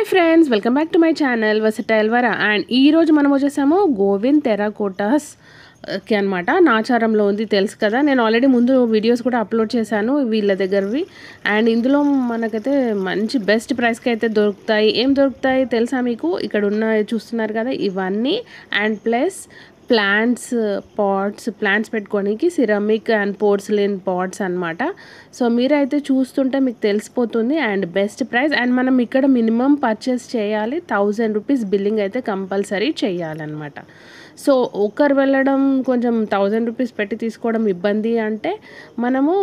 Hi friends, welcome back to my channel versatile Vara. And ఈరోజు మనం వచ్చేసాము గోవింద్ టెరాకోటాస్ కి అనమాట. నాచారంలో ఉంది, తెలుసు కదా. నేను ఆల్రెడీ ముందు వీడియోస్ కూడా అప్లోడ్ చేశాను వీళ్ళ దగ్గరవి. అండ్ ఇందులో మనకైతే మంచి బెస్ట్ ప్రైస్కి అయితే దొరుకుతాయి. ఏం దొరుకుతాయి తెలుసా మీకు? ఇక్కడ ఉన్న చూస్తున్నారు కదా ఇవన్నీ. అండ్ ప్లస్ ప్లాంట్స్ పెట్టుకోనికి సిరమిక్ అండ్ పోర్సిలిన్ పాట్స్ అనమాట. సో మీరైతే చూస్తుంటే మీకు తెలిసిపోతుంది. And best price. అండ్ మనం ఇక్కడ మినిమం పర్చేస్ చేయాలి, 1000 రూపీస్ బిల్లింగ్ అయితే కంపల్సరీ చేయాలన్నమాట. సో ఒకరు వెళ్ళడం కొంచెం 1000 రూపీస్ పెట్టి తీసుకోవడం ఇబ్బంది అంటే మనము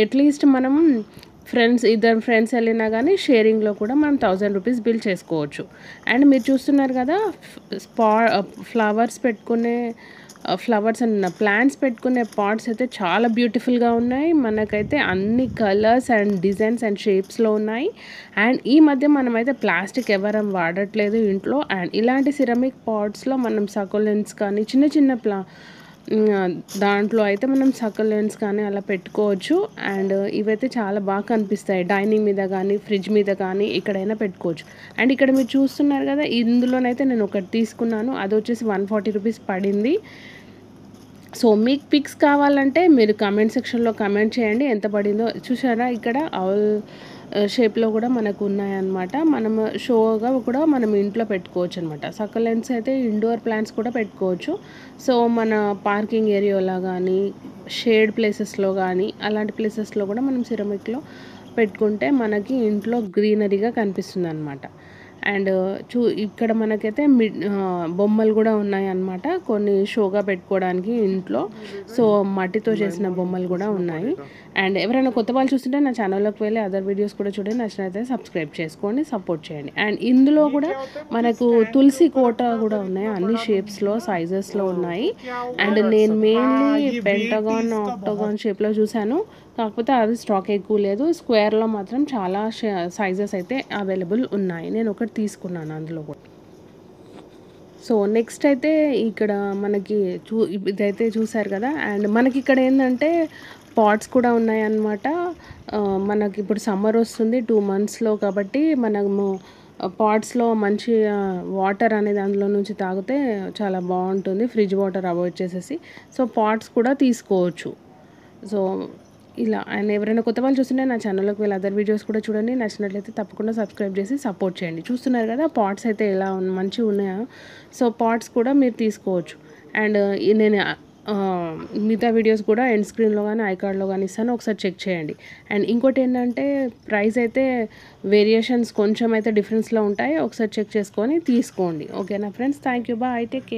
అట్లీస్ట్ మనం ఇద్దరు ఫ్రెండ్స్ వెళ్ళినా కానీ షేరింగ్లో కూడా మనం 1000 రూపీస్ బిల్ చేసుకోవచ్చు. అండ్ మీరు చూస్తున్నారు కదా ఫ్లవర్స్ అండ్ ప్లాంట్స్ పెట్టుకునే పాట్స్ అయితే చాలా బ్యూటిఫుల్గా ఉన్నాయి. మనకైతే అన్ని కలర్స్ అండ్ డిజైన్స్ అండ్ షేప్స్లో ఉన్నాయి. అండ్ ఈ మధ్య మనమైతే ప్లాస్టిక్ ఎవరం వాడట్లేదు ఇంట్లో. అండ్ ఇలాంటి సిరమిక్ పాట్స్లో మనం సకులెంట్స్ కానీ చిన్న దాంట్లో అయితే మనం సకులెంట్స్ కానీ అలా పెట్టుకోవచ్చు. అండ్ ఇవైతే చాలా బాగా కనిపిస్తాయి. డైనింగ్ మీద కానీ ఫ్రిడ్జ్ మీద కానీ ఎక్కడైనా పెట్టుకోవచ్చు. అండ్ ఇక్కడ మీరు చూస్తున్నారు కదా, ఇందులోనైతే నేను ఒకటి తీసుకున్నాను. అది వచ్చేసి 140 రూపీస్ పడింది. సో మీకు పిక్స్ కావాలంటే మీరు కామెంట్ సెక్షన్లో కామెంట్ చేయండి ఎంత పడిందో. చూసారా ఇక్కడ ఆల్ షేప్లో కూడా మనకు ఉన్నాయన్నమాట. మనం షోగా కూడా మనం ఇంట్లో పెట్టుకోవచ్చు అనమాట. సకలెంట్స్ అయితే ఇండోర్ ప్లాంట్స్ కూడా పెట్టుకోవచ్చు. సో మన పార్కింగ్ ఏరియాలో కానీ షేడ్ ప్లేసెస్లో కానీ అలాంటి ప్లేసెస్లో కూడా మనం సిరమిక్లో పెట్టుకుంటే మనకి ఇంట్లో గ్రీనరీగా కనిపిస్తుంది అనమాట. అండ్ ఇక్కడ మనకైతే బొమ్మలు కూడా ఉన్నాయి అన్నమాట. కొన్ని షోగా పెట్టుకోవడానికి ఇంట్లో. సో మట్టితో చేసిన బొమ్మలు కూడా ఉన్నాయి. అండ్ ఎవరైనా కొత్త వాళ్ళు చూస్తుంటే నా ఛానల్లోకి వెళ్ళి అదర్ వీడియోస్ కూడా చూడండి. నచ్చినైతే సబ్స్క్రైబ్ చేసుకోండి, సపోర్ట్ చేయండి. అండ్ ఇందులో కూడా మనకు తులసి కోట కూడా ఉన్నాయి, అన్ని షేప్స్లో సైజెస్లో ఉన్నాయి. అండ్ నేను మెయిన్లీ పెంటగాన్ ఆక్టోగాన్ షేప్లో చూశాను, కాకపోతే అది స్టాక్ ఎక్కువ లేదు. స్క్వేర్లో మాత్రం చాలా సైజెస్ అయితే అవైలబుల్ ఉన్నాయి. నేను ఒకటి తీసుకున్నాను అందులో కూడా. సో నెక్స్ట్ అయితే ఇక్కడ మనకి ఇదైతే చూసారు కదా. అండ్ మనకి ఇక్కడ ఏంటంటే పాట్స్ కూడా ఉన్నాయన్నమాట. మనకి ఇప్పుడు సమ్మర్ వస్తుంది 2 monthsలో, కాబట్టి మనము పాట్స్లో మంచి వాటర్ అనేది అందులో నుంచి తాగితే చాలా బాగుంటుంది, ఫ్రిడ్జ్ వాటర్ అవాయిడ్ చేసేసి. సో పాట్స్ కూడా తీసుకోవచ్చు. సో ఇలా. అండ్ ఎవరైనా కొత్త వాళ్ళు చూస్తుంటే నా ఛానల్లోకి వెళ్ళి అదర్ వీడియోస్ కూడా చూడండి. నచ్చినట్లయితే తప్పకుండా సబ్స్క్రైబ్ చేసి సపోర్ట్ చేయండి. చూస్తున్నారు కదా పాట్స్ అయితే ఎలా మంచిగా ఉన్నాయో. సో పాట్స్ కూడా మీరు తీసుకోవచ్చు. అండ్ నేను మిగతా వీడియోస్ కూడా ఎండ్ స్క్రీన్లో కానీ ఐకార్డ్లో కానీ ఇస్తాను, ఒకసారి చెక్ చేయండి. అండ్ ఇంకోటి ఏంటంటే ప్రైస్ అయితే వేరియేషన్స్ కొంచెం అయితే డిఫరెన్స్లో ఉంటాయి, ఒకసారి చెక్ చేసుకొని తీసుకోండి. ఓకేనా friends, thank you, bye, take care.